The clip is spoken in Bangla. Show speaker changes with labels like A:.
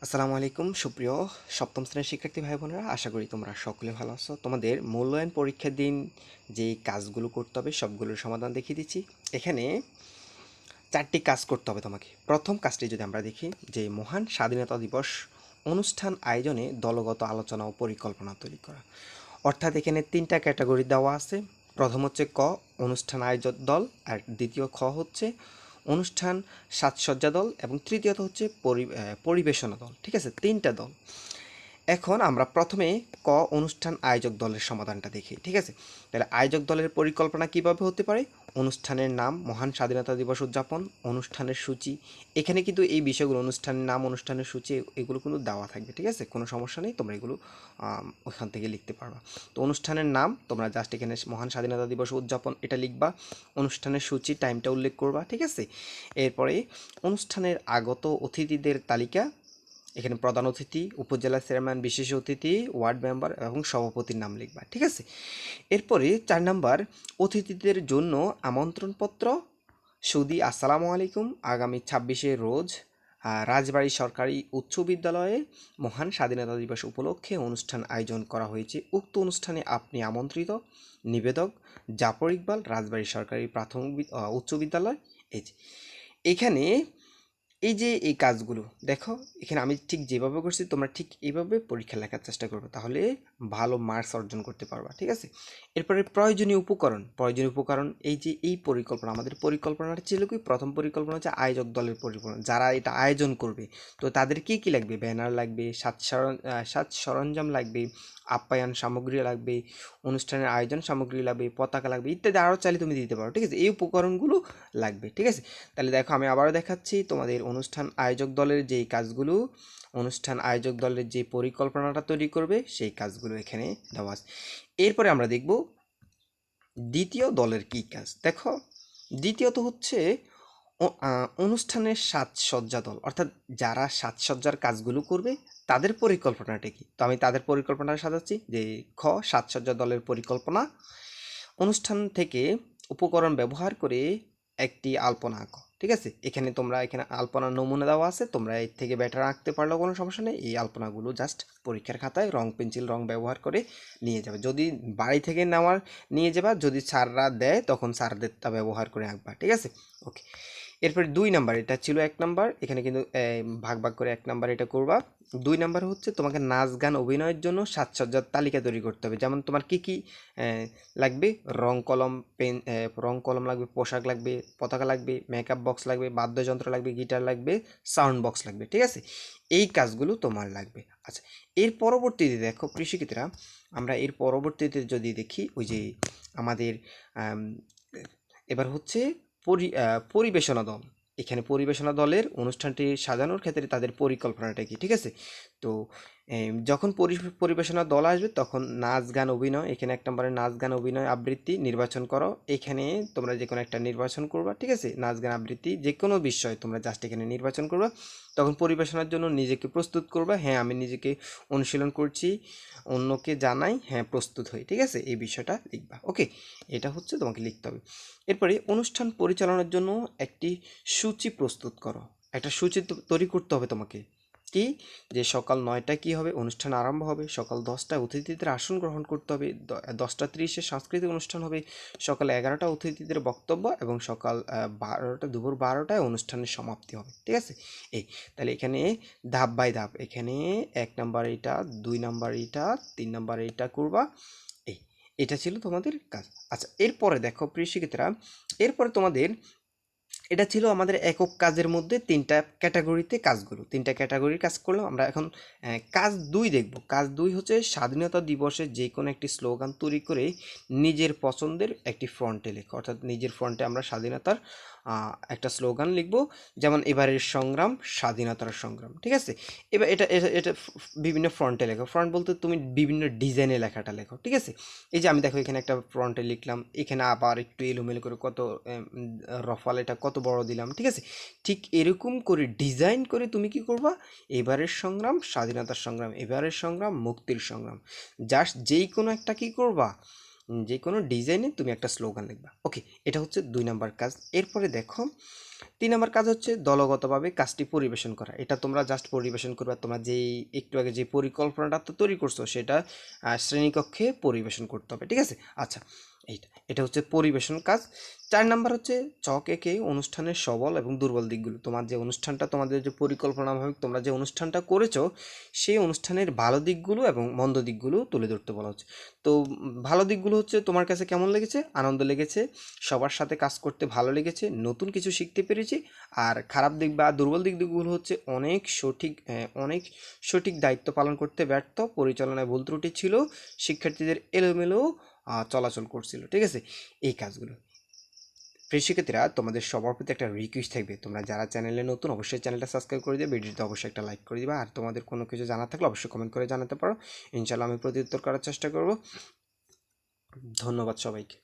A: আসসালামু আলাইকুম সুপ্রিয় সপ্তম শ্রেণীর শিক্ষার্থী ভাই বোনেরা, আশা করি তোমরা সকলে ভালো আছো। তোমাদের মূল্যায়ন পরীক্ষার দিন যে কাজগুলো করতে হবে সবগুলোর সমাধান দেখিয়ে দিচ্ছি। এখানে 4টি কাজ করতে হবে তোমাকে। প্রথম কাজটি যদি আমরা দেখি, যে মহান স্বাধীনতা দিবস অনুষ্ঠান আয়োজনে দলগত আলোচনা ও পরিকল্পনা তৈরি করা। অর্থাৎ এখানে 3টা ক্যাটাগরি দেওয়া আছে। প্রথম হচ্ছে ক, অনুষ্ঠান আয়োজক দল, আর দ্বিতীয় খ হচ্ছে অনুষ্ঠান সাজসজ্জা দল, এবং তৃতীয়ত হচ্ছে পরিবেশনা দল। ঠিক আছে, 3টা দল। এখন আমরা প্রথমে ক, অনুষ্ঠান আয়োজক দলের সমাধানটা দেখি। ঠিক আছে, তাহলে আয়োজক দলের পরিকল্পনা কিভাবে হতে পারে? অনুষ্ঠানের নাম, মহান স্বাধীনতা দিবস উদযাপন, অনুষ্ঠানের সূচি। এখানে কিন্তু এই বিষয়গুলো, অনুষ্ঠানের নাম, অনুষ্ঠানের সূচি, এগুলো কিন্তু দেওয়া থাকবে। ঠিক আছে, কোনো সমস্যা নেই, তোমরা এগুলো ওখান থেকে লিখতে পারবা। তো অনুষ্ঠানের নাম তোমরা জাস্ট এখানে মহান স্বাধীনতা দিবস উদযাপন এটা লিখবা। অনুষ্ঠানের সূচি, টাইমটা উল্লেখ করবা। ঠিক আছে, এরপরে অনুষ্ঠানের আগত অতিথিদের তালিকা। এখানে প্রধান অতিথি, উপজেলা চেয়ারম্যান, বিশেষ অতিথি, ওয়ার্ড মেম্বার এবং সভাপতির নাম লিখবা। ঠিক আছে, এরপরে 4 নাম্বার, অতিথিদের জন্য আমন্ত্রণপত্র। সুদি আসসালামু আলাইকুম, আগামী 26শে রোজ রাজবাড়ী সরকারি উচ্চ বিদ্যালয়ে মহান স্বাধীনতা দিবস উপলক্ষে অনুষ্ঠান আয়োজন করা হয়েছে। উক্ত অনুষ্ঠানে আপনি আমন্ত্রিত। নিবেদক জাফর ইকবাল, রাজবাড়ী সরকারি প্রাথমিক উচ্চ বিদ্যালয়। এই যে এখানে এই যে এই কাজগুলো দেখো, এখানে আমি ঠিক যেভাবে করছি তোমরা ঠিক এইভাবে পরীক্ষা লেখার চেষ্টা করবে, তাহলে ভালো মার্কস অর্জন করতে পারবা। ঠিক আছে, এরপরে প্রয়োজনীয় উপকরণ। এই যে এই পরিকল্পনা, আমাদের পরিকল্পনাটা ছিল কি, প্রথম পরিকল্পনা হচ্ছে আয়োজক দলের পরিকল্পনা, যারা এটা আয়োজন করবে। তো তাদের কি কি লাগবে? ব্যানার লাগবে, সাজ সরঞ্জাম লাগবে, আপ্যায়ন সামগ্রী লাগবে, অনুষ্ঠানের আয়োজন সামগ্রী লাগবে, পতাকা লাগবে, ইত্যাদি আরও চাইলে তুমি দিতে পারো। ঠিক আছে, এই উপকরণগুলো লাগবে। ঠিক আছে, তাহলে দেখো আমি আবারও দেখাচ্ছি তোমাদের অনুষ্ঠান আয়োজক দলের যেই কাজগুলো, অনুষ্ঠান আয়োজক দলের যে পরিকল্পনাটা তৈরি করবে সেই কাজগুলো এখানে দেওয়া আছে। এরপরে আমরা দেখব দ্বিতীয় দলের কি কাজ। দেখো, দ্বিতীয়ত হচ্ছে অনুষ্ঠানের সাজসজ্জা দল, অর্থাৎ যারা সাজসজ্জার কাজগুলো করবে তাদের পরিকল্পনাটা কি। তো আমি তাদের পরিকল্পনাটা সাজাচ্ছি, যে খ, সাজসজ্জা দলের পরিকল্পনা। অনুষ্ঠান থেকে উপকরণ ব্যবহার করে একটি আলপনা আঁকো। ঠিক আছে, এখানে আলপনার নমুনা দেওয়া আছে, তোমরা এর থেকে বেটার আঁকতে পারলেও কোনো সমস্যা নেই। এই আলপনাগুলো জাস্ট পরীক্ষার খাতায় রং পেন্সিল রং ব্যবহার করে নিয়ে যাবে। যদি বাড়ি থেকে নিয়ে যাবা, যদি স্যাররা দেয় তখন স্যারদেরটা ব্যবহার করে আঁকবা। ঠিক আছে, ওকে। এরপরে 2 নাম্বার, এটা ছিল 1 নাম্বার, এখানে কিন্তু ভাগ ভাগ করে 1 নাম্বার এটা করবা। 2 নাম্বার হচ্ছে তোমাকে নাচ গান অভিনয়ের জন্য সাজসজ্জার তালিকা তৈরি করতে হবে। যেমন তোমার কি কি লাগবে? রং কলম লাগবে, পোশাক লাগবে, পতাকা লাগবে, মেকআপ বক্স লাগবে, বাদ্যযন্ত্র লাগবে, গিটার লাগবে, সাউন্ড বক্স লাগবে। ঠিক আছে, এই কাজগুলো তোমার লাগবে। আচ্ছা, এর পরবর্তীতে দেখো কৃষিক্ষেত্রা, আমরা এর পরবর্তীতে যদি দেখি, ওই যে আমাদের আম, এবার হচ্ছে পরিবেশনা দল। এখানে পরিবেশনা দলের অনুষ্ঠানটি সাজানোর ক্ষেত্রে তাদের পরিকল্পনাটা কি। ঠিক আছে, তো যখন পরিবেশনা দল আসবে তখন নাচ গান অভিনয়, এখানে 1 নম্বরে নাচ গান অভিনয় আবৃত্তি নির্বাচন করো। এখানে তোমরা যে কোনো একটা নির্বাচন করবা। ঠিক আছে, নাচ গান আবৃত্তি যে কোনো বিষয় তোমরা জাস্ট এখানে নির্বাচন করবা। তখন পরিবেশনার জন্য নিজেকে প্রস্তুত করবা। হ্যাঁ, আমি নিজেকে অনুশীলন করছি, অন্যকে জানাই, হ্যাঁ প্রস্তুত হই। ঠিক আছে, এই বিষয়টা লিখবা। ওকে, এটা হচ্ছে তোমাকে লিখতে হবে। এরপরে অনুষ্ঠান পরিচালনার জন্য একটি সূচি প্রস্তুত করো। একটা সূচি তৈরি করতে হবে তোমাকে। কি, যে সকাল 9টায় কী হবে, অনুষ্ঠান আরম্ভ হবে। সকাল 10টায় অতিথিদের আসন গ্রহণ করতে হবে। 10টা 30-এ সাংস্কৃতিক অনুষ্ঠান হবে। সকাল 11টা অতিথিদের বক্তব্য, এবং সকাল 12টা, দুপুর 12টায় অনুষ্ঠানের সমাপ্তি হবে। ঠিক আছে, এই তাহলে এখানে ধাপ বাই ধাপ, এখানে 1 নাম্বার এটা, 2 নাম্বার এটা, 3 নাম্বার এটা করবা। এই এটা ছিল তোমাদের কাজ। আচ্ছা, এরপরে দেখো প্রিয় শিক্ষার্থীরা, এরপরে তোমাদের এটা ছিল আমাদের একক কাজের মধ্যে 3টা ক্যাটাগরিতে কাজগুলো। 3টা ক্যাটাগরির কাজ করলাম। আমরা এখন কাজ 2 দেখব। কাজ 2 হচ্ছে স্বাধীনতা দিবসে যে কোনো একটি স্লোগান তৈরি করে নিজের পছন্দের একটি ফ্রন্টে লেখো। অর্থাৎ নিজের ফ্রন্টে আমরা স্বাধীনতার একটা স্লোগান লিখব। যেমন এবারের সংগ্রাম স্বাধীনতার সংগ্রাম। ঠিক আছে, এবার এটা এটা এটা বিভিন্ন ফ্রন্টে লেখো। ফ্রন্ট বলতে তুমি বিভিন্ন ডিজাইনে লেখাটা লেখো। ঠিক আছে, এই যে আমি দেখো এখানে একটা ফ্রন্টে লিখলাম, এখানে আবার একটু এলোমেলো করে কত রফাল, এটা কত বড় দিলাম। ঠিক আছে, ঠিক এরকম করে ডিজাইন করে তুমি কি করবা, এবারের সংগ্রাম স্বাধীনতার সংগ্রাম, এবারের সংগ্রাম মুক্তির সংগ্রাম, জাস্ট যেই কোনো একটা কি করবা, যে কোনো ডিজাইনে তুমি একটা স্লোগান লিখবা। ওকে, এটা হচ্ছে 2 নাম্বার কাজ। এরপরে দেখো 3 নম্বর কাজ হচ্ছে দলগতভাবে কাজটি পরিবেশন করা। এটা তোমরা জাস্ট পরিবেশন করবা। তোমরা যেই একটু আগে যে পরিকল্পনাটা তো তৈরি করছো সেটা শ্রেণীকক্ষে পরিবেশন করতে হবে। ঠিক আছে? আচ্ছা, এটা হচ্ছে পরিবেশন কাজ। 4 নাম্বার হচ্ছে ছক এঁকে অনুষ্ঠানের সবল এবং দুর্বল দিকগুলো, তোমার যে অনুষ্ঠানটা, তোমাদের যে পরিকল্পনা মাফিক তোমরা যে অনুষ্ঠানটা করেছো সেই অনুষ্ঠানের ভালো দিকগুলো এবং মন্দ দিকগুলো তুলে ধরতে বলা হচ্ছে। তো ভালো দিকগুলো হচ্ছে তোমার কাছে কেমন লেগেছে? আনন্দ লেগেছে, সবার সাথে কাজ করতে ভালো লেগেছে, নতুন কিছু শিখতে পেরেছি। আর খারাপ দিক বা দুর্বল দিকগুলো হচ্ছে অনেক সঠিক দায়িত্ব পালন করতে ব্যর্থ, পরিচালনায় ভুল ত্রুটি ছিল, শিক্ষার্থীদের এলোমেলো চলাচল করছিল। ঠিক আছে? এই কাজগুলো। প্রিয় শিক্ষার্থীরা, তোমাদের সবার প্রতি একটা রিকোয়েস্ট থাকবে, তোমরা যারা চ্যানেলে নতুন অবশ্যই চ্যানেলটা সাবস্ক্রাইব করে দিবে, ভিডিওতে অবশ্যই একটা লাইক করে দিবা, আর তোমাদের কোনো কিছু জানার থাকলে অবশ্যই কমেন্ট করে জানাতে পারো। ইনশাল্লাহ আমি প্রতি উত্তর করার চেষ্টা করব। ধন্যবাদ সবাইকে।